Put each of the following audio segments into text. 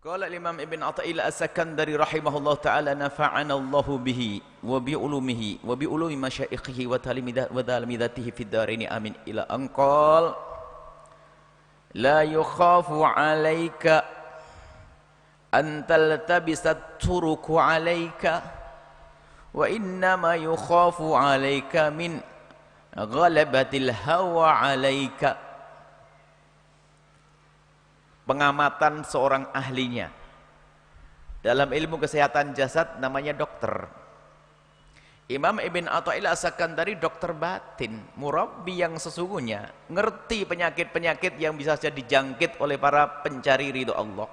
Qala Imam Ibn Athaillah As-Sakandari rahimahullah ta'ala nafa'ana Allahu bihi wa bi ulumihi wa bi ulumi masyaikhihi wa talamidatihi fid daraini amin ila anqal la yukhafu 'alaika an taltabisat turuku 'alaika wa innama yukhafu 'alaika min ghalabatil hawa 'alaika. Pengamatan seorang ahlinya dalam ilmu kesehatan jasad namanya dokter. Imam Ibn Athaillah As-Sakandari dokter batin, murabbi yang sesungguhnya, ngerti penyakit-penyakit yang bisa saja dijangkit oleh para pencari ridho Allah.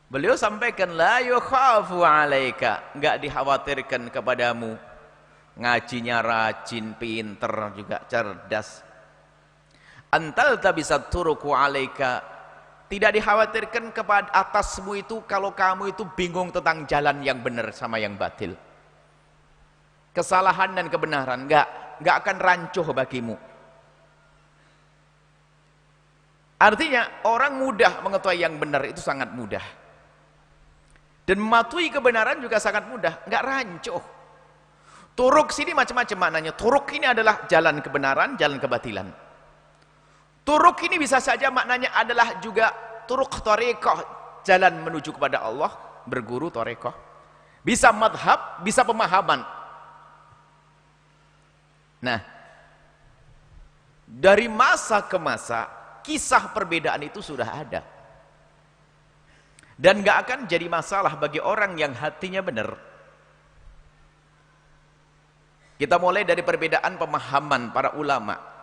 Beliau sampaikan la yukhafu 'alaika, enggak dikhawatirkan kepadamu. Ngajinya rajin, pinter juga cerdas. Antal tabisat turuku 'alaika, tidak dikhawatirkan kepada atasmu itu kalau kamu itu bingung tentang jalan yang benar sama yang batil. Kesalahan dan kebenaran enggak akan rancuh bagimu. Artinya orang mudah mengetahui yang benar itu sangat mudah. Dan mematuhi kebenaran juga sangat mudah, enggak rancuh. Turuk sini macam-macam maknanya. Turuk ini adalah jalan kebenaran, jalan kebatilan. Turuk ini bisa saja maknanya adalah juga turuk thariqah, jalan menuju kepada Allah, berguru thariqah. Bisa madhab, bisa pemahaman. Nah, dari masa ke masa, kisah perbedaan itu sudah ada. Dan gak akan jadi masalah bagi orang yang hatinya benar. Kita mulai dari perbedaan pemahaman para ulama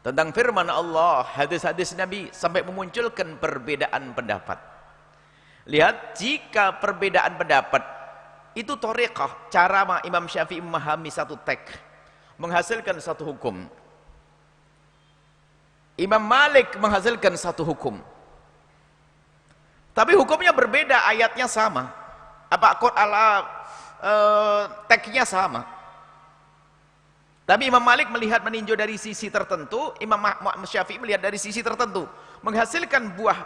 tentang firman Allah, hadis-hadis Nabi, sampai memunculkan perbedaan pendapat. Lihat, jika perbedaan pendapat itu thariqah, cara Imam Syafi'i memahami satu teks, menghasilkan satu hukum. Imam Malik menghasilkan satu hukum. Tapi hukumnya berbeda, ayatnya sama. Teksnya sama. Tapi Imam Malik melihat meninjau dari sisi tertentu, Imam Syafi'i melihat dari sisi tertentu, menghasilkan buah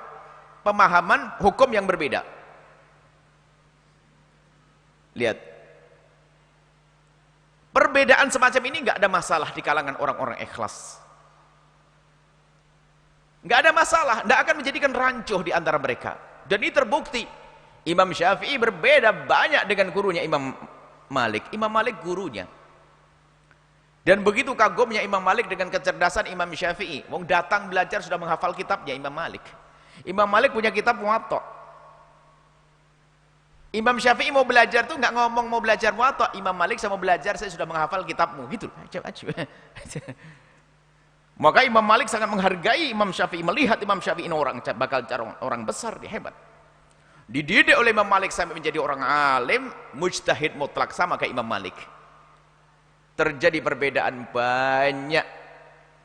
pemahaman hukum yang berbeda. Lihat, perbedaan semacam ini nggak ada masalah di kalangan orang-orang ikhlas. Nggak ada masalah, nggak akan menjadikan rancuh di antara mereka. Dan ini terbukti. Imam Syafi'i berbeda banyak dengan gurunya Imam Malik. Imam Malik gurunya. Dan begitu kagumnya Imam Malik dengan kecerdasan Imam Syafi'i. Wong datang belajar sudah menghafal kitabnya Imam Malik. Imam Malik punya kitab Muwatta. Imam Syafi'i mau belajar tuh nggak ngomong mau belajar Muwatta. Imam Malik saya mau belajar, saya sudah menghafal kitabmu. Gitu. Maka Imam Malik sangat menghargai Imam Syafi'i. Melihat Imam Syafi'i ini bakal orang besar, dia hebat. Dididik oleh Imam Malik sampai menjadi orang alim, mujtahid mutlak sama kayak Imam Malik. Terjadi perbedaan banyak,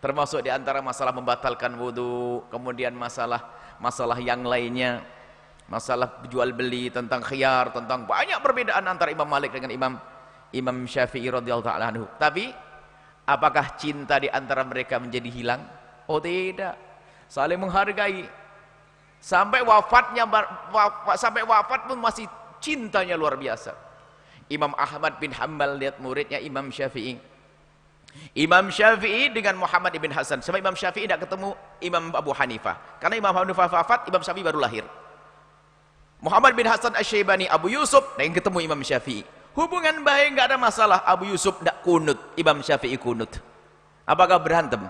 termasuk di antara masalah membatalkan wudu, kemudian masalah yang lainnya, masalah jual beli, tentang khiyar, tentang banyak perbedaan antara Imam Malik dengan Imam Syafi'i radhiyallahu ta'ala anhu. Tapi apakah cinta di antara mereka menjadi hilang? Oh tidak, saling menghargai. Sampai wafat pun masih cintanya luar biasa. Imam Ahmad bin Hanbal lihat muridnya Imam Syafi'i. Imam Syafi'i dengan Muhammad bin Hasan. Sampai Imam Syafi'i tidak ketemu Imam Abu Hanifah. Karena Imam Abu Hanifah wafat, Imam Syafi'i baru lahir. Muhammad bin Hasan Asy-Syaibani, Abu Yusuf, yang ketemu Imam Syafi'i. Hubungan baik, nggak ada masalah. Abu Yusuf tidak kunut, Imam Syafi'i kunut. Apakah berantem?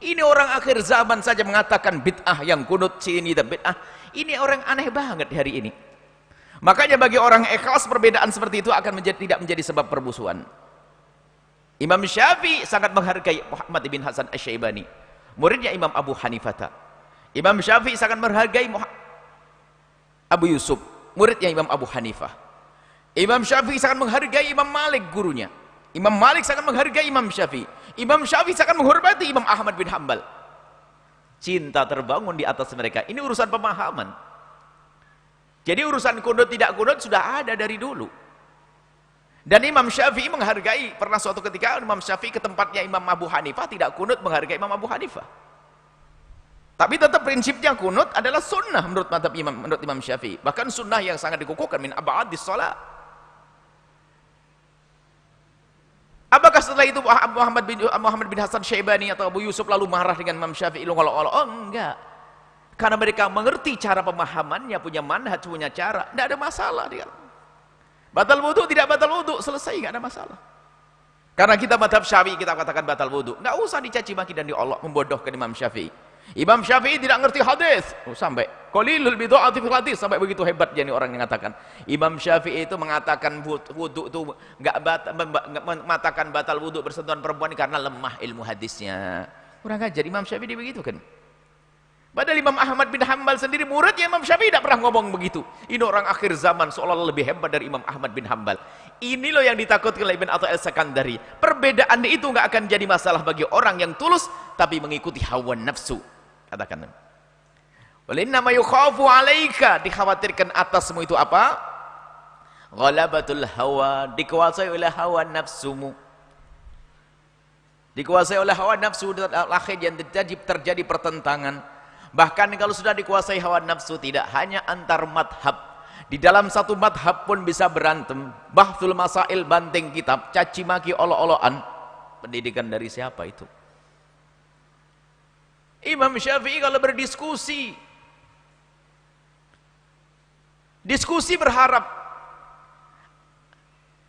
Ini orang akhir zaman saja mengatakan bid'ah, yang kunut sini dan bid'ah. Ini orang aneh banget hari ini. Makanya bagi orang ikhlas perbedaan seperti itu akan tidak menjadi sebab permusuhan. Imam Syafi'i sangat menghargai Muhammad bin Hasan Asy-Syaibani, muridnya Imam Abu Hanifah. Imam Syafi'i sangat menghargai Abu Yusuf, muridnya Imam Abu Hanifah. Imam Syafi'i sangat menghargai Imam Malik, gurunya. Imam Malik sangat menghargai Imam Syafi'i. Imam Syafi'i sangat menghormati Imam Ahmad bin Hanbal. Cinta terbangun di atas mereka. Ini urusan pemahaman. Jadi urusan kunut tidak kunut sudah ada dari dulu. Dan Imam Syafi'i menghargai, pernah suatu ketika Imam Syafi'i ke tempatnya Imam Abu Hanifah, tidak kunut menghargai Imam Abu Hanifah. Tapi tetap prinsipnya kunut adalah sunnah menurut mazhab imam, menurut Imam Syafi'i. Bahkan sunnah yang sangat dikukuhkan min ab'adis shalah. Apakah setelah itu Muhammad bin Hasan Syaibani atau Abu Yusuf lalu marah dengan Imam Syafi'i? Oh enggak. Karena mereka mengerti cara pemahamannya, punya manhaj, punya cara. Tidak ada masalah dia. Batal wudu, tidak batal wudu, selesai, tidak ada masalah. Karena kita mazhab Syafi'i, kita katakan batal wudu. Tidak usah dicaci maki dan diolok, membodohkan Imam Syafi'i. Imam Syafi'i tidak ngerti hadis. Sampai qalilul bid'ati fil hadis, sampai begitu hebat jadi orang yang mengatakan. Imam Syafi'i itu mengatakan wudu itu mengatakan batal wudu bersentuhan perempuan karena lemah ilmu hadisnya. Kurang ajar Imam Syafi'i begitu kan. Padahal Imam Ahmad bin Hanbal sendiri muridnya Imam Syafi'i tidak pernah ngomong begitu. Ini orang akhir zaman seolah-olah lebih hebat dari Imam Ahmad bin Hanbal. Ini loh yang ditakutkan oleh Ibn Atha al-Sakandari. Perbedaan itu nggak akan jadi masalah bagi orang yang tulus tapi mengikuti hawa nafsu. Katakan. Walinna ma yukhafu 'alaika, dikhawatirkan atasmu itu apa? Ghalabatul hawa, dikuasai oleh hawa nafsumu. Dikuasai oleh hawa nafsu, akhir yang terjadi pertentangan. Bahkan kalau sudah dikuasai hawa nafsu, tidak hanya antar madhab, di dalam satu madhab pun bisa berantem. Bahthul masail, banting kitab, caci maki, olok-olokan. Pendidikan dari siapa itu? Imam Syafi'i kalau berdiskusi, diskusi berharap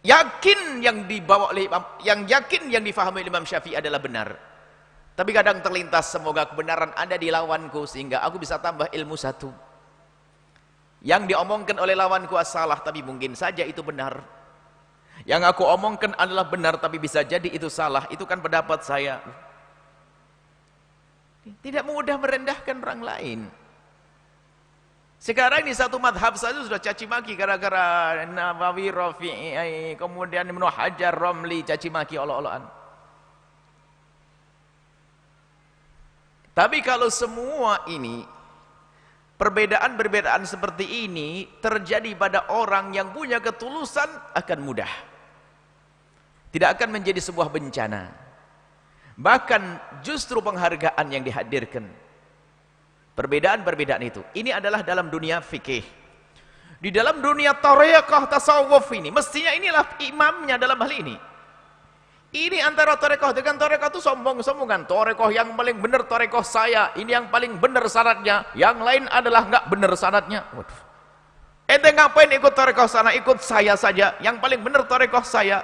yakin yang dibawa oleh Imam, yang yakin yang difahami oleh Imam Syafi'i adalah benar. Tapi kadang terlintas semoga kebenaran ada di lawanku sehingga aku bisa tambah ilmu satu. Yang diomongkan oleh lawanku salah tapi mungkin saja itu benar. Yang aku omongkan adalah benar tapi bisa jadi itu salah. Itu kan pendapat saya. Tidak mudah merendahkan orang lain. Sekarang ini satu madhab saja sudah caci maki gara-gara Nawawi, Rafi'i, kemudian Ibnu Hajar, Romli caci maki olok-olokan. Tapi kalau semua ini perbedaan-perbedaan seperti ini terjadi pada orang yang punya ketulusan, akan mudah. Tidak akan menjadi sebuah bencana. Bahkan justru penghargaan yang dihadirkan. Perbedaan-perbedaan itu. Ini adalah dalam dunia fikih. Di dalam dunia tarekah tasawuf ini, mestinya inilah imamnya dalam hal ini. Ini antara tarekah dengan tarekah itu sombong-sombongan. Tarekah yang paling benar tarekah saya. Ini yang paling benar syaratnya. Yang lain adalah enggak benar syaratnya. Waduh. Ente ngapain ikut tarekah sana? Ikut saya saja. Yang paling benar tarekah saya.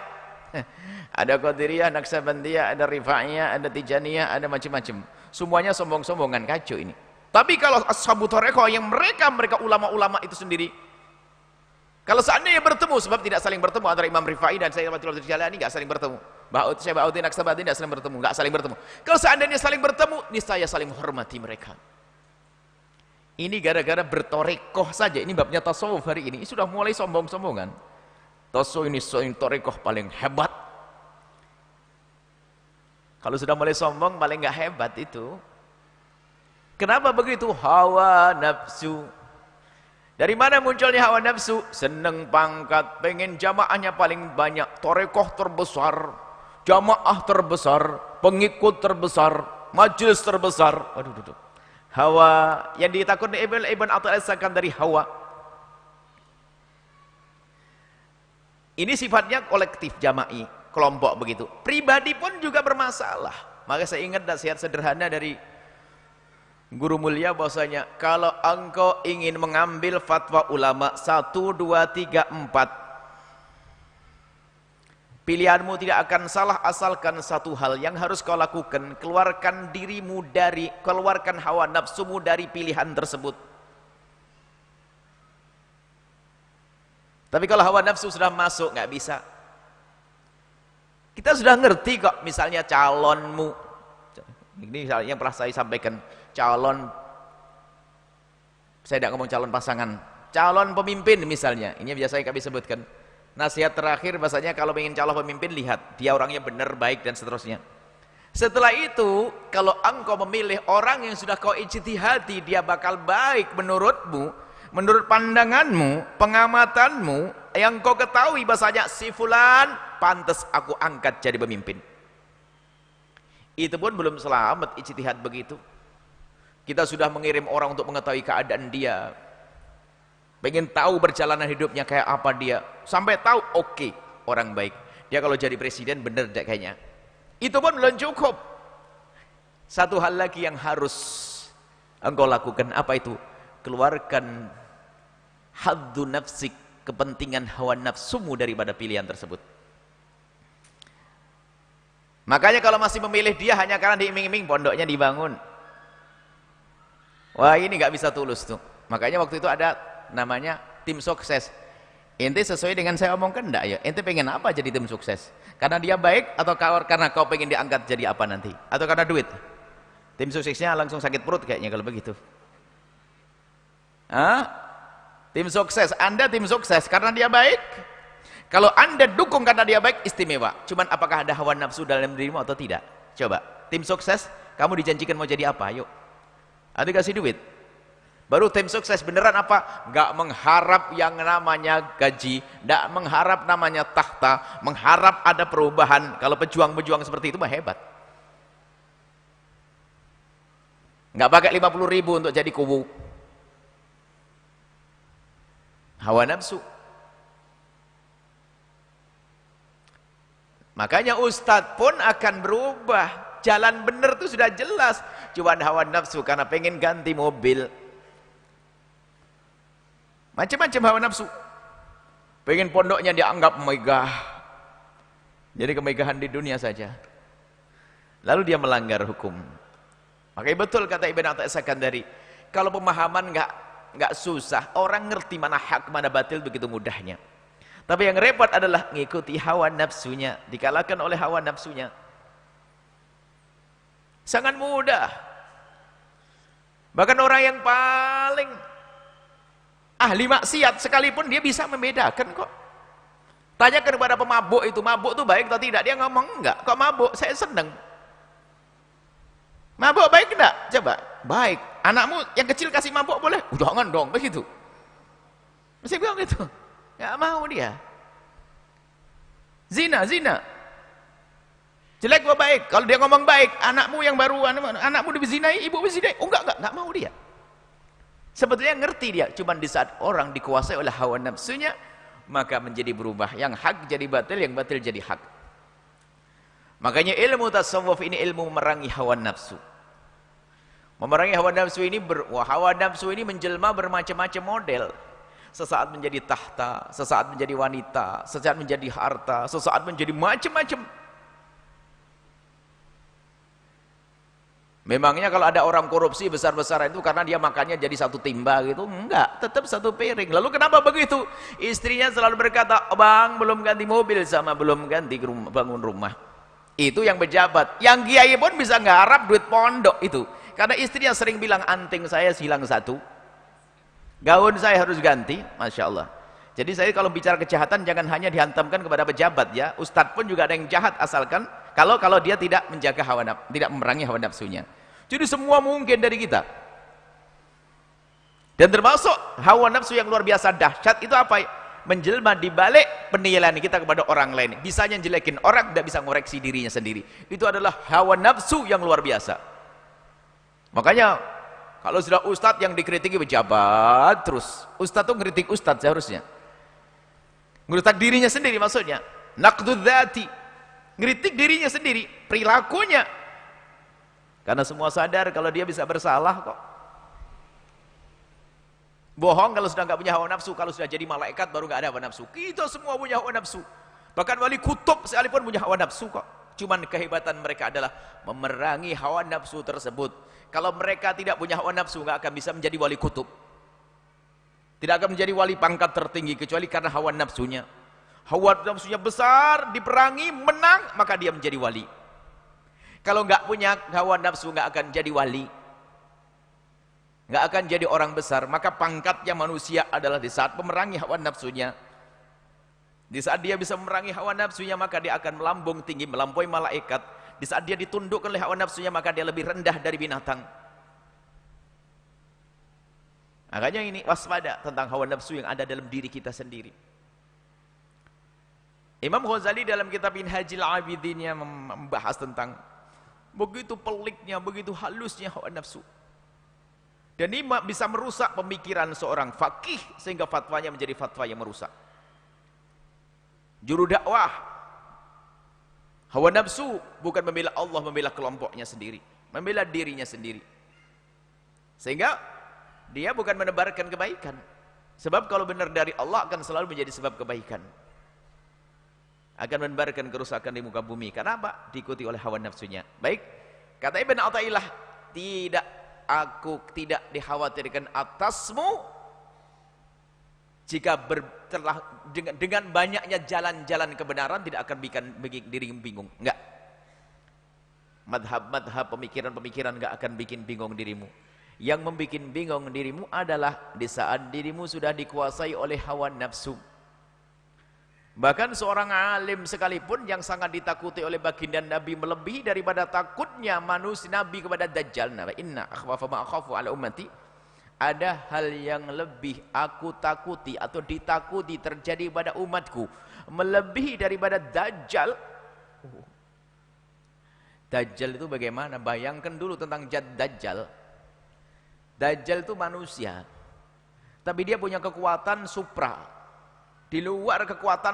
Ada Qadiriyah, Naksabandiyah, ada Rifa'iyah, ada Tijaniyah, ada macam-macam. Semuanya sombong-sombongan, kacau ini. Tapi kalau ashabu tarekah yang mereka ulama-ulama itu sendiri, kalau seandainya bertemu, sebab tidak saling bertemu antara Imam Rifa'i dan Sayyid Abdul Jalani, nggak saling bertemu. Syekh Ba'uddin Naksabandi tidak saling bertemu, nggak saling bertemu. Kalau seandainya saling bertemu, niscaya saling menghormati mereka. Ini gara-gara bertorekoh saja. Ini babnya tasawuf hari ini sudah mulai sombong-sombongan. Tasawuf ini tarekoh paling hebat. Kalau sudah mulai sombong paling nggak hebat itu. Kenapa begitu? Hawa nafsu. Dari mana munculnya hawa nafsu? Seneng pangkat, pengen jamaahnya paling banyak, tarekoh terbesar, jamaah terbesar, pengikut terbesar, majelis terbesar. Aduh. Hawa yang ditakutkan Ibn Atha al-Sakandari hawa. Ini sifatnya kolektif jama'i. Kelompok begitu, pribadi pun juga bermasalah. Maka saya ingat nasihat sederhana dari guru mulia bahwasanya kalau engkau ingin mengambil fatwa ulama 1, 2, 3, 4, pilihanmu tidak akan salah asalkan satu hal yang harus kau lakukan, keluarkan hawa nafsumu dari pilihan tersebut. Tapi kalau hawa nafsu sudah masuk nggak bisa. Kita sudah ngerti kok, misalnya calonmu, ini yang pernah saya sampaikan, saya tidak ngomong calon pasangan, calon pemimpin misalnya, ini biasa kami sebutkan, nasihat terakhir bahasanya kalau ingin calon pemimpin, lihat, dia orangnya benar, baik, dan seterusnya. Setelah itu, kalau engkau memilih orang yang sudah kau ijtihadi, dia bakal baik menurutmu, menurut pandanganmu, pengamatanmu, yang kau ketahui bahasanya si fulan pantas aku angkat jadi pemimpin. Itu pun belum selamat ijtihad begitu. Kita sudah mengirim orang untuk mengetahui keadaan dia, pengen tahu perjalanan hidupnya kayak apa dia, sampai tahu oke, orang baik. Dia kalau jadi presiden bener deh kayaknya. Itu pun belum cukup. Satu hal lagi yang harus engkau lakukan, apa itu? Keluarkan haddu nafsik, kepentingan hawa nafsumu daripada pilihan tersebut. Makanya kalau masih memilih dia hanya karena diiming-iming pondoknya dibangun, wah ini nggak bisa tulus tuh. Makanya waktu itu ada namanya tim sukses. Ente sesuai dengan saya omongkan enggak ya? Ente pengen apa jadi tim sukses? Karena dia baik atau karena kau pengen diangkat jadi apa nanti? Atau karena duit? Tim suksesnya langsung sakit perut kayaknya kalau begitu. Hah? Tim sukses, Anda tim sukses karena dia baik. Kalau Anda dukung karena dia baik, istimewa. Cuman apakah ada hawa nafsu dalam dirimu atau tidak? Coba, tim sukses, kamu dijanjikan mau jadi apa? Yuk. Ada kasih duit. Baru tim sukses beneran apa? Nggak mengharap yang namanya gaji, nggak mengharap namanya takhta, mengharap ada perubahan. Kalau pejuang-pejuang seperti itu mah hebat. Nggak pakai 50.000 untuk jadi kubu. Hawa nafsu. Makanya ustadz pun akan berubah. Jalan bener itu sudah jelas. Cuma hawa nafsu karena pengen ganti mobil. Macam-macam hawa nafsu. Pengen pondoknya dianggap megah. Jadi kemegahan di dunia saja. Lalu dia melanggar hukum. Makanya betul kata Ibn Atta As-Sakandari, kalau pemahaman nggak susah, orang ngerti mana hak mana batil begitu mudahnya. Tapi yang repot adalah ngikuti hawa nafsunya, dikalahkan oleh hawa nafsunya. Sangat mudah. Bahkan orang yang paling ahli maksiat sekalipun dia bisa membedakan kok. Tanyakan kepada pemabuk itu, mabuk itu baik atau tidak? Dia ngomong enggak. Kok mabuk? Saya senang. Mabuk baik enggak? Coba. Baik. Anakmu yang kecil kasih mabuk boleh? Jangan dong, begitu. Mesti bilang gitu. Enggak mau dia. Zina. Jelek apa baik? Kalau dia ngomong baik, anakmu yang baru, anakmu dizinai, ibu dizinai. Oh enggak mau dia. Sebetulnya ngerti dia, cuman di saat orang dikuasai oleh hawa nafsunya, maka menjadi berubah. Yang hak jadi batil, yang batil jadi hak. Makanya ilmu tasawuf ini ilmu memerangi hawa nafsu. Memerangi hawa nafsu ini, hawa nafsu ini menjelma bermacam-macam model. Sesaat menjadi tahta, sesaat menjadi wanita, sesaat menjadi harta, sesaat menjadi macam-macam. Memangnya kalau ada orang korupsi besar-besaran itu karena dia makannya jadi satu timba gitu? Enggak, tetap satu piring. Lalu kenapa begitu? Istrinya selalu berkata, bang belum ganti mobil sama belum ganti bangun rumah. Itu yang pejabat. Yang kiai pun bisa ngarap duit pondok itu. Karena istrinya sering bilang, anting saya hilang satu, gaun saya harus ganti. Masya Allah. Jadi saya kalau bicara kejahatan jangan hanya dihantamkan kepada pejabat ya. Ustadz pun juga ada yang jahat asalkan kalau dia tidak menjaga hawa nafsu, tidak memerangi hawa nafsunya. Jadi semua mungkin dari kita. Dan termasuk hawa nafsu yang luar biasa dahsyat itu apa? Menjelma di balik penilaian kita kepada orang lain. Bisanya jelekin orang, tidak bisa ngoreksi dirinya sendiri. Itu adalah hawa nafsu yang luar biasa. Makanya kalau sudah ustadz yang dikritiki pejabat terus, ustadz itu ngeritik ustadz seharusnya. Ngeritik dirinya sendiri maksudnya. Naqdud dzati. Ngeritik dirinya sendiri, perilakunya. Karena semua sadar kalau dia bisa bersalah kok. Bohong kalau sudah nggak punya hawa nafsu, kalau sudah jadi malaikat baru nggak ada hawa nafsu. Kita semua punya hawa nafsu. Bahkan wali kutub sekalipun punya hawa nafsu kok. Cuman kehebatan mereka adalah memerangi hawa nafsu tersebut. Kalau mereka tidak punya hawa nafsu, nggak akan bisa menjadi wali kutub. Tidak akan menjadi wali pangkat tertinggi kecuali karena hawa nafsunya. Hawa nafsunya besar, diperangi, menang, maka dia menjadi wali. Kalau nggak punya hawa nafsu, nggak akan jadi wali. Nggak akan jadi orang besar. Maka pangkatnya manusia adalah di saat memerangi hawa nafsunya. Di saat dia bisa memerangi hawa nafsunya, maka dia akan melambung tinggi, melampaui malaikat. Di saat dia ditundukkan oleh hawa nafsunya, maka dia lebih rendah dari binatang. Makanya ini waspada tentang hawa nafsu yang ada dalam diri kita sendiri. Imam Ghazali dalam kitab Minhajul Abidinnya membahas tentang begitu peliknya, begitu halusnya hawa nafsu. Dan ini bisa merusak pemikiran seorang faqih sehingga fatwanya menjadi fatwa yang merusak. Juru dakwah hawa nafsu bukan membela Allah, membela kelompoknya sendiri, membela dirinya sendiri. Sehingga dia bukan menebarkan kebaikan. Sebab kalau benar dari Allah akan selalu menjadi sebab kebaikan. Akan menebarkan kerusakan di muka bumi. Kenapa? Diikuti oleh hawa nafsunya. Baik, kata Ibn Athaillah, aku tidak dikhawatirkan atasmu jika dengan banyaknya jalan-jalan kebenaran tidak akan bikin dirimu bingung. Enggak. Madhab-madhab, pemikiran-pemikiran enggak akan bikin bingung dirimu. Yang membuat bingung dirimu adalah di saat dirimu sudah dikuasai oleh hawa nafsu. Bahkan seorang alim sekalipun yang sangat ditakuti oleh baginda Nabi melebihi daripada takutnya manusia Nabi kepada Dajjal. Inna akhwafa ma akhafu ala ummati. Ada hal yang lebih aku takuti atau ditakuti terjadi pada umatku melebihi daripada Dajjal. Dajjal itu bagaimana? Bayangkan dulu tentang Dajjal. Dajjal itu manusia, tapi dia punya kekuatan supra, di luar kekuatan.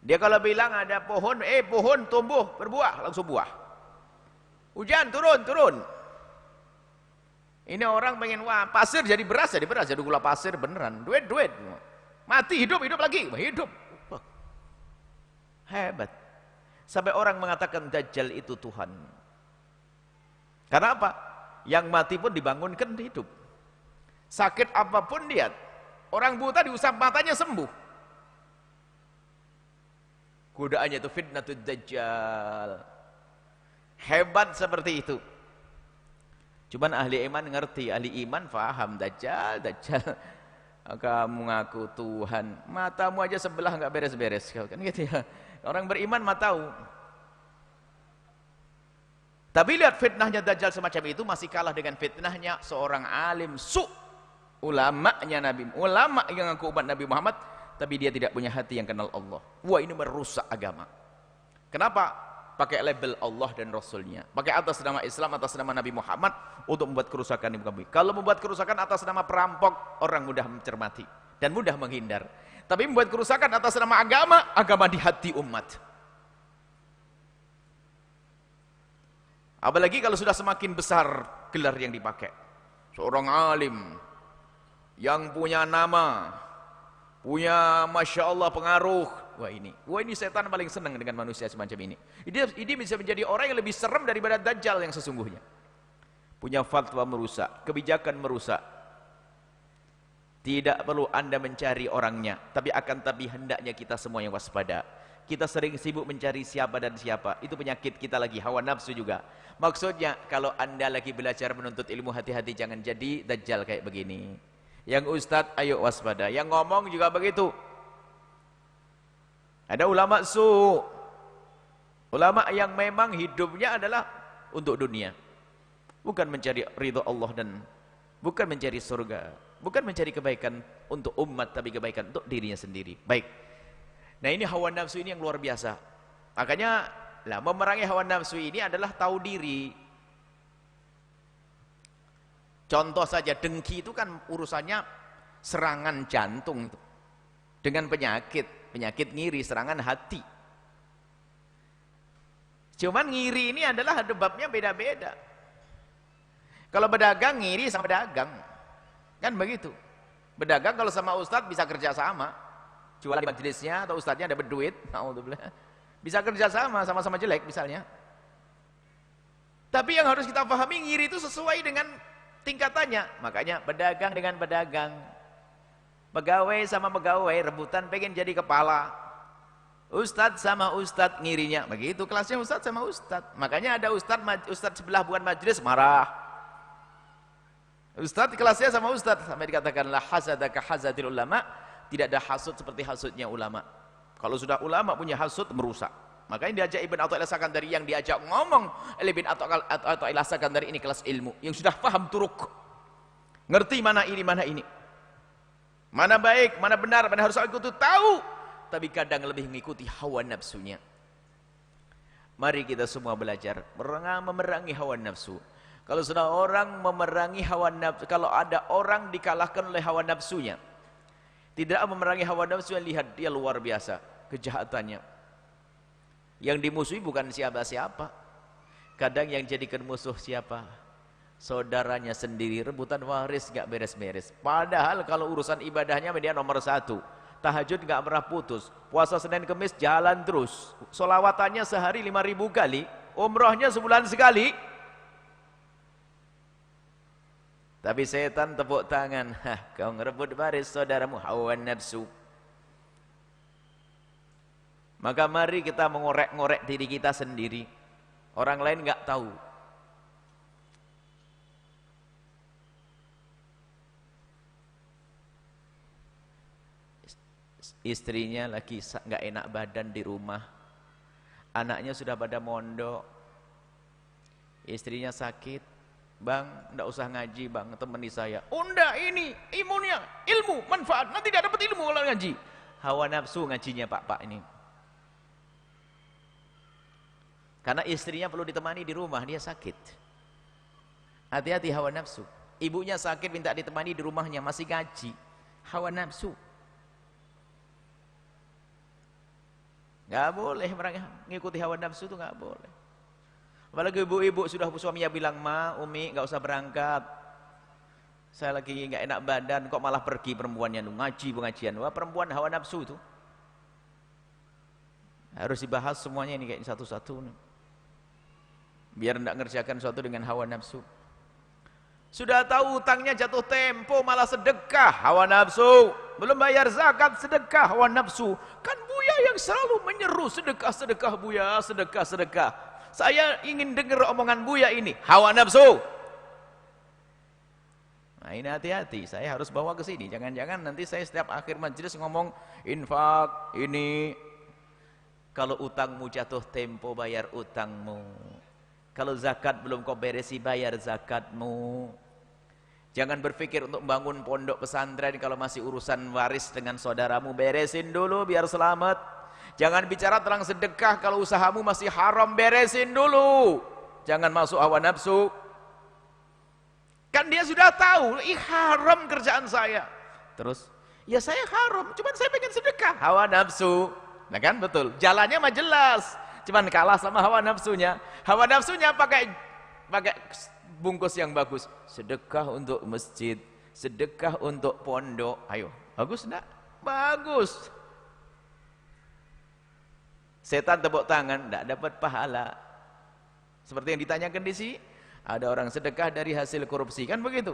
Dia kalau bilang ada pohon, pohon tumbuh berbuah, langsung buah. Hujan turun. Ini orang pengen, wah pasir jadi beras, jadi gula pasir beneran, duit. Mati hidup lagi, hidup. Hebat. Sampai orang mengatakan Dajjal itu Tuhan. Karena apa? Yang mati pun dibangunkan hidup. Sakit apapun lihat, orang buta diusap matanya sembuh. Godaannya itu fitnatul Dajjal. Hebat seperti itu. Cuman ahli iman ngerti, ahli iman faham Dajjal. Kamu ngaku Tuhan, matamu aja sebelah nggak beres-beres, kan gitu ya. Orang beriman mah tahu. Tapi lihat fitnahnya Dajjal semacam itu masih kalah dengan fitnahnya seorang alim ulama'nya Nabi, ulama yang ngaku umat Nabi Muhammad, tapi dia tidak punya hati yang kenal Allah. Wah, ini merusak agama. Kenapa? Pakai label Allah dan Rasulnya, pakai atas nama Islam, atas nama Nabi Muhammad untuk membuat kerusakan di muka bumi. Kalau membuat kerusakan atas nama perampok, orang mudah mencermati dan mudah menghindar. Tapi membuat kerusakan atas nama agama di hati umat. Apalagi kalau sudah semakin besar gelar yang dipakai. Seorang alim yang punya nama, punya Masya Allah pengaruh. Wah ini setan paling senang dengan manusia semacam ini. Ini bisa menjadi orang yang lebih serem daripada Dajjal yang sesungguhnya. Punya fatwa merusak, kebijakan merusak. Tidak perlu Anda mencari orangnya, tapi hendaknya kita semua yang waspada. Kita sering sibuk mencari siapa dan siapa. Itu penyakit kita lagi, hawa nafsu juga. Maksudnya kalau Anda lagi belajar menuntut ilmu, hati-hati jangan jadi Dajjal kayak begini. Yang ustadz ayo waspada, yang ngomong juga begitu. Ada ulama ulama yang memang hidupnya adalah untuk dunia, bukan mencari ridho Allah dan bukan mencari surga, bukan mencari kebaikan untuk umat, tapi kebaikan untuk dirinya sendiri. Baik. Nah, ini hawa nafsu ini yang luar biasa. Makanya memerangi hawa nafsu ini adalah tahu diri. Contoh saja, dengki itu kan urusannya serangan jantung itu. Dengan penyakit ngiri, serangan hati. Cuman ngiri ini adalah babnya beda-beda. Kalau berdagang ngiri sama pedagang, kan begitu. Berdagang kalau sama ustadz bisa kerja sama. Jual di majelisnya atau ustadznya dapat duit, bisa kerja sama-sama jelek misalnya. Tapi yang harus kita pahami, ngiri itu sesuai dengan tingkatannya. Makanya pedagang dengan pedagang, pegawai sama pegawai rebutan pengen jadi kepala, ustadz sama ustadz ngirinya begitu, kelasnya ustadz sama ustadz. Makanya ada ustadz sebelah bukan majelis marah, ustadz kelasnya sama ustadz, sampai dikatakan la hasada ka hasadil ulama. Tidak ada hasud seperti hasudnya ulama. Kalau sudah ulama punya hasud, merusak. Makanya diajak Ibn Athaillah Sakandari, yang diajak ngomong oleh Ibn Athaillah Sakandari ini kelas ilmu, yang sudah paham turuk, ngerti mana ini, mana baik, mana benar, mana harus ikuti, tahu, tapi kadang lebih mengikuti hawa nafsunya. Mari kita semua belajar memerangi hawa nafsu. Kalau sudah orang memerangi hawa nafsu, kalau ada orang dikalahkan oleh hawa nafsunya, tidak memerangi hawa nafsunya, lihat dia luar biasa kejahatannya. Yang dimusuhi bukan siapa-siapa. Kadang yang jadikan musuh siapa? Saudaranya sendiri, rebutan waris gak beres-beres. Padahal kalau urusan ibadahnya dia nomor satu. Tahajud gak pernah putus, puasa Senin Kemis jalan terus, solawatannya sehari 5.000 kali, umrohnya sebulan sekali. Tapi setan tepuk tangan, kau ngerebut baris saudaramu, hawa nafsu. Maka mari kita mengorek-ngorek diri kita sendiri. Orang lain nggak tahu. Istrinya lagi nggak enak badan di rumah, anaknya sudah pada mondok, istrinya sakit, bang, nggak usah ngaji bang, temani saya. Oh enggak, ini imunnya, ilmu, manfaat, nanti tidak dapat ilmu kalau ngaji. Hawa nafsu ngajinya pak ini. Karena istrinya perlu ditemani di rumah, dia sakit. Hati-hati hawa nafsu. Ibunya sakit minta ditemani di rumahnya, masih ngaji. Hawa nafsu. Nggak boleh mengikuti hawa nafsu, itu nggak boleh. Apalagi ibu-ibu sudah suaminya bilang, ma, umi nggak usah berangkat, saya lagi nggak enak badan, kok malah pergi perempuannya ngaji pengajian. Wah, perempuan hawa nafsu itu harus dibahas semuanya ini kayak satu-satu, biar tidak ngerjakan sesuatu dengan hawa nafsu. Sudah tahu utangnya jatuh tempo malah sedekah, hawa nafsu. Belum bayar zakat, sedekah, hawa nafsu. Kan Buya yang selalu menyeru sedekah, sedekah Buya, sedekah, sedekah. Saya ingin dengar omongan Buya ini, hawa nafsu. Nah ini hati-hati, saya harus bawa ke sini. Jangan-jangan nanti saya setiap akhir majelis ngomong infak ini. Kalau utangmu jatuh tempo, bayar utangmu. Kalau zakat belum kau beresi, bayar zakatmu. Jangan berpikir untuk membangun pondok pesantren kalau masih urusan waris dengan saudaramu, beresin dulu biar selamat. Jangan bicara tentang sedekah kalau usahamu masih haram, beresin dulu. Jangan masuk hawa nafsu. Kan dia sudah tahu, ih haram kerjaan saya. Terus, ya saya haram, cuman saya pengen sedekah. Hawa nafsu. Nah kan betul, jalannya mah jelas. Cuman kalah sama hawa nafsunya. Hawa nafsunya pakai bungkus yang bagus. Sedekah untuk masjid, sedekah untuk pondok. Ayo, bagus enggak? Bagus. Setan tepuk tangan, enggak dapat pahala. Seperti yang ditanyakan di sini, ada orang sedekah dari hasil korupsi, kan begitu?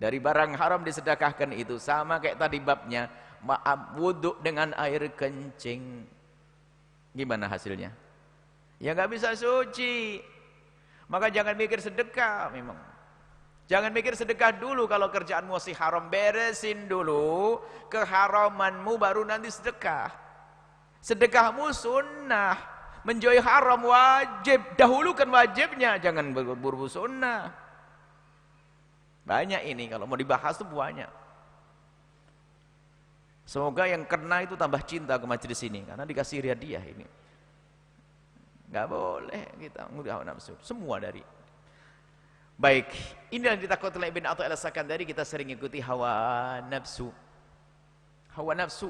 Dari barang haram disedekahkan itu, sama kayak tadi babnya, maaf, wudhu dengan air kencing. Gimana hasilnya? Ya nggak bisa suci. Maka jangan mikir sedekah memang. Jangan mikir sedekah dulu kalau kerjaanmu masih haram, beresin dulu keharamanmu baru nanti sedekah. Sedekahmu sunnah, menjauhi haram wajib, dahulukan wajibnya, jangan berburu sunnah. Banyak ini kalau mau dibahas tuh banyak. Semoga yang kena itu tambah cinta ke majelis ini karena dikasih hadiah ini. Enggak boleh kita ngudi hawa nafsu. Semua dari. Baik, ini yang ditakutkan oleh Ibn Athaillah Sakandari, kita sering ikuti hawa nafsu. Hawa nafsu.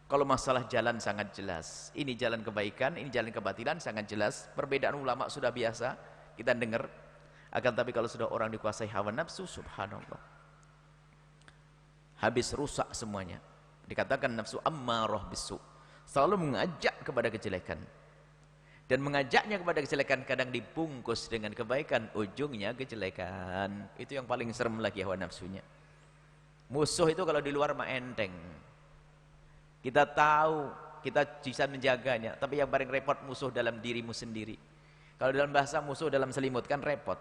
Kalau masalah jalan sangat jelas. Ini jalan kebaikan, ini jalan kebatilan sangat jelas. Perbedaan ulama sudah biasa kita dengar. Akan tapi kalau sudah orang dikuasai hawa nafsu, subhanallah, habis rusak semuanya. Dikatakan nafsu ammarah bisu, selalu mengajak kepada kejelekan, dan mengajaknya kepada kejelekan kadang dibungkus dengan kebaikan, ujungnya kejelekan. Itu yang paling serem lagi hawa nafsunya. Musuh itu kalau di luar mah enteng, kita tahu, kita bisa menjaganya. Tapi yang paling repot musuh dalam dirimu sendiri. Kalau dalam bahasa musuh dalam selimut kan repot.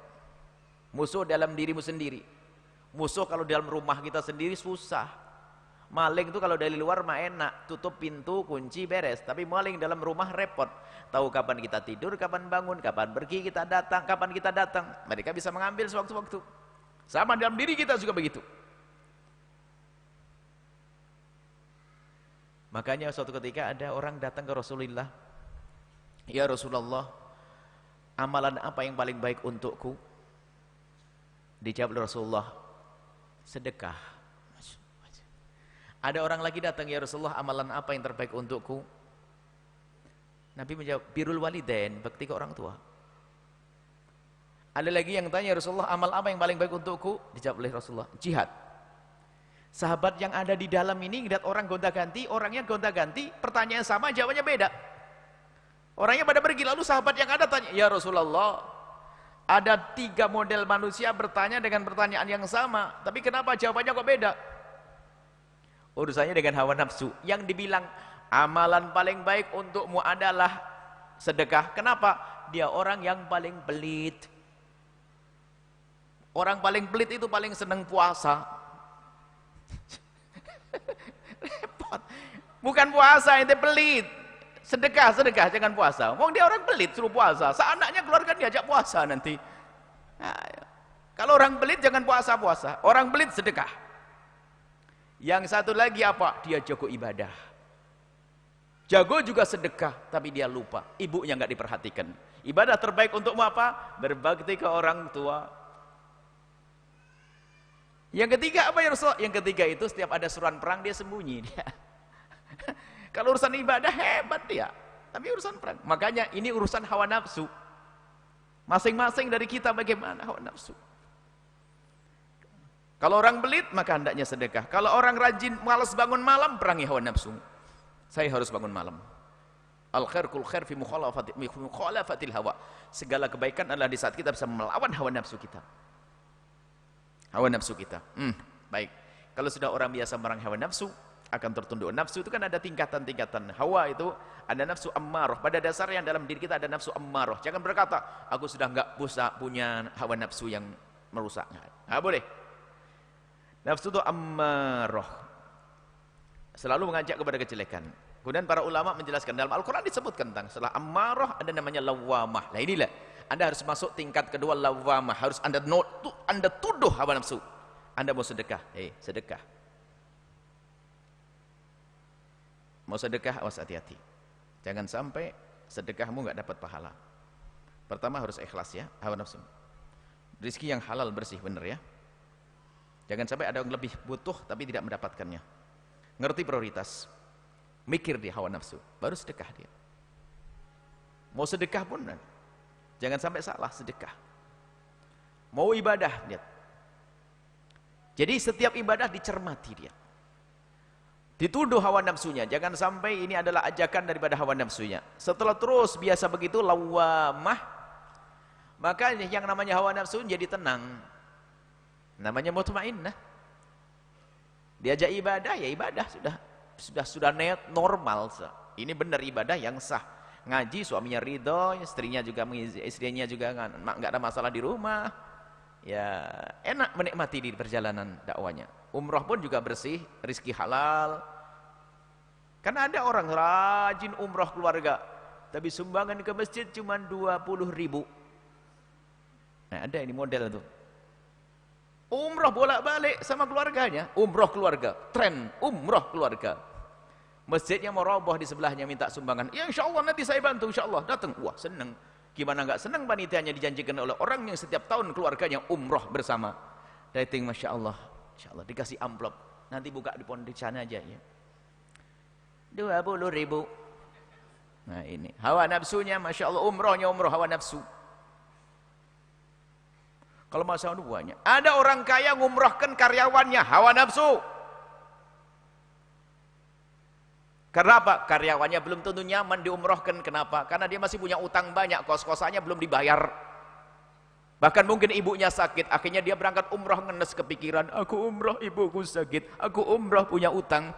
Musuh dalam dirimu sendiri. Musuh kalau dalam rumah kita sendiri susah. Maling itu kalau dari luar mah enak, tutup pintu, kunci, beres. Tapi maling dalam rumah repot. Tahu kapan kita tidur, kapan bangun, kapan pergi kita datang, kapan kita datang. Mereka bisa mengambil sewaktu-waktu. Sama dalam diri kita juga begitu. Makanya suatu ketika ada orang datang ke Rasulullah. Ya Rasulullah, amalan apa yang paling baik untukku? Dijawab oleh Rasulullah, sedekah. Ada orang lagi datang, ya Rasulullah, amalan apa yang terbaik untukku? Nabi menjawab, birrul walidain, bakti ke orang tua. Ada lagi yang tanya, ya Rasulullah, amal apa yang paling baik untukku? Dijawab oleh Rasulullah, jihad. Sahabat yang ada di dalam ini lihat orang gonta-ganti, orangnya gonta-ganti, pertanyaan sama, jawabannya beda. Orangnya pada pergi, lalu sahabat yang ada tanya, ya Rasulullah, ada 3 model manusia bertanya dengan pertanyaan yang sama, tapi kenapa jawabannya kok beda? Urusannya dengan hawa nafsu. Yang dibilang amalan paling baik untukmu adalah sedekah. Kenapa? Dia orang yang paling pelit. Orang paling pelit itu paling senang puasa. Repot. Bukan puasa, itu pelit. Sedekah, jangan puasa. Wong dia orang pelit suruh puasa. Seanaknya keluarga diajak puasa nanti. Nah, kalau orang pelit jangan puasa. Orang pelit sedekah. Yang satu lagi apa? Dia jago ibadah. Jago juga sedekah, tapi dia lupa. Ibunya nggak diperhatikan. Ibadah terbaik untukmu apa? Berbakti ke orang tua. Yang ketiga apa ya Rasulullah? Yang ketiga itu setiap ada seruan perang dia sembunyi. Dia. Kalau urusan ibadah hebat dia. Tapi urusan perang. Makanya ini urusan hawa nafsu. Masing-masing dari kita bagaimana hawa nafsu. Kalau orang belit maka hendaknya sedekah. Kalau orang rajin malas bangun malam, perangi hawa nafsu. Saya harus bangun malam. Al khair kul khair fi mukhalafatil hawa. Segala kebaikan adalah di saat kita bisa melawan hawa nafsu kita. Hawa nafsu kita. Baik. Kalau sudah orang biasa memerangi hawa nafsu, akan tertunduk. Nafsu itu kan ada tingkatan-tingkatan. Hawa itu ada nafsu ammarah. Pada dasarnya dalam diri kita ada nafsu ammarah. Jangan berkata, aku sudah enggak punya hawa nafsu yang merusak. Nggak boleh. Nafsu itu ammarah, selalu mengajak kepada kejelekan. Kemudian para ulama menjelaskan dalam Al-Quran disebutkan tentang setelah ammarah ada namanya lawamah. Nah inilah Anda harus masuk tingkat kedua, lawamah. Harus Anda tuduh hawa nafsu. Anda mau sedekah, sedekah. Mau sedekah, awas hati-hati. Jangan sampai sedekahmu nggak dapat pahala. Pertama harus ikhlas ya, hawa nafsu. Rizki yang halal bersih, benar ya. Jangan sampai ada yang lebih butuh tapi tidak mendapatkannya. Ngerti prioritas. Mikir dia hawa nafsu, baru sedekah dia. Mau sedekah pun jangan sampai salah sedekah. Mau ibadah, lihat. Jadi setiap ibadah dicermati dia. Dituduh hawa nafsunya, jangan sampai ini adalah ajakan daripada hawa nafsunya. Setelah terus biasa begitu lawamah, maka yang namanya hawa nafsu jadi tenang. Namanya mutmainnah. Diajak ibadah, ya ibadah sudah normal. Ini benar ibadah yang sah. Ngaji suaminya ridho, istrinya juga nggak ada masalah di rumah. Ya enak menikmati di perjalanan dakwanya. Umroh pun juga bersih, rizki halal. Karena ada orang rajin umroh keluarga, tapi sumbangan ke masjid cuma 20.000. Nah ada ini model tuh. Umroh bolak-balik sama keluarganya, umroh keluarga, tren umroh keluarga. Masjidnya mau roboh di sebelahnya minta sumbangan. Ya insya Allah nanti saya bantu, insya Allah datang. Wah seneng. Gimana nggak seneng panitianya dijanjikan oleh orang yang setiap tahun keluarganya umroh bersama. Dating Masya Allah dikasih amplop. Nanti buka di pondok sana aja ya. 20.000. Nah ini hawa nafsunya Masya Allah, umrohnya umroh hawa nafsu. Kalau masalah banyak. Ada orang kaya ngumrohkan karyawannya, hawa nafsu. Karena apa? Karyawannya belum tentu nyaman diumrohkan. Kenapa? Karena dia masih punya utang banyak, kos-kosannya belum dibayar. Bahkan mungkin ibunya sakit, akhirnya dia berangkat umroh ngenes kepikiran, aku umroh ibuku sakit, aku umroh punya utang.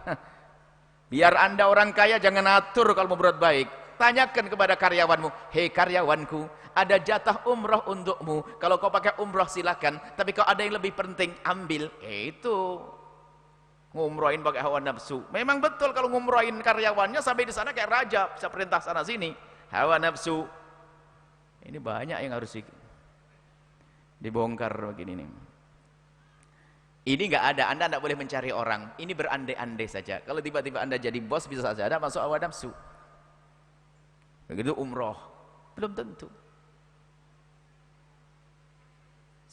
Biar Anda orang kaya jangan atur kalau mau berbuat baik. Tanyakan kepada karyawanmu, hei karyawanku, ada jatah umroh untukmu. Kalau kau pakai umroh silakan, tapi kalau ada yang lebih penting ambil. Itu ngumrohin pakai hawa nafsu. Memang betul kalau ngumrohin karyawannya sampai di sana kayak raja, bisa perintah sana sini. Hawa nafsu. Ini banyak yang harus dibongkar begini nih. Ini nggak ada, Anda tidak boleh mencari orang. Ini berandai-andai saja. Kalau tiba-tiba Anda jadi bos bisa saja ada masuk hawa nafsu. Begitu umroh, belum tentu.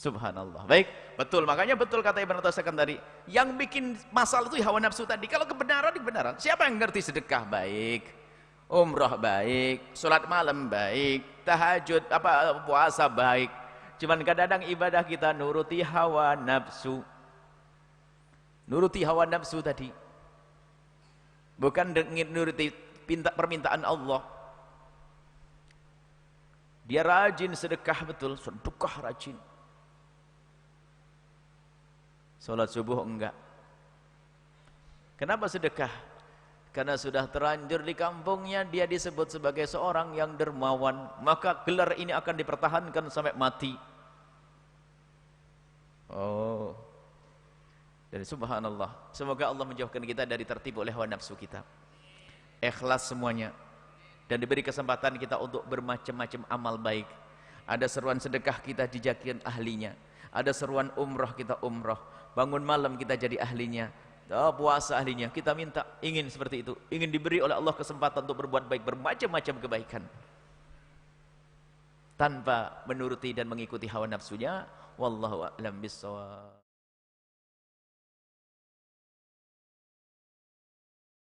Subhanallah. Baik, betul. Makanya betul kata Ibn Tasakan tadi. Yang bikin masalah itu hawa nafsu tadi. Kalau kebenaran. Siapa yang ngerti sedekah baik, umrah baik, sholat malam baik, tahajud, puasa baik. Cuman kadang-kadang ibadah kita nuruti hawa nafsu. Nuruti hawa nafsu tadi. Bukan nuruti permintaan Allah. Dia rajin sedekah betul, sedekah rajin. Salat subuh enggak. Kenapa sedekah? Karena sudah terlanjur di kampungnya dia disebut sebagai seorang yang dermawan, maka gelar ini akan dipertahankan sampai mati. Oh. Dan subhanallah, semoga Allah menjauhkan kita dari tertipu oleh hawa nafsu kita. Ikhlas semuanya. Dan diberi kesempatan kita untuk bermacam-macam amal baik. Ada seruan sedekah kita dijadikan ahlinya. Ada seruan umrah kita umrah. Bangun malam kita jadi ahlinya. Puasa ahlinya. Kita minta, ingin seperti itu. Ingin diberi oleh Allah kesempatan untuk berbuat baik, bermacam-macam kebaikan. Tanpa menuruti dan mengikuti hawa nafsunya. Wallahu a'lam bissawab.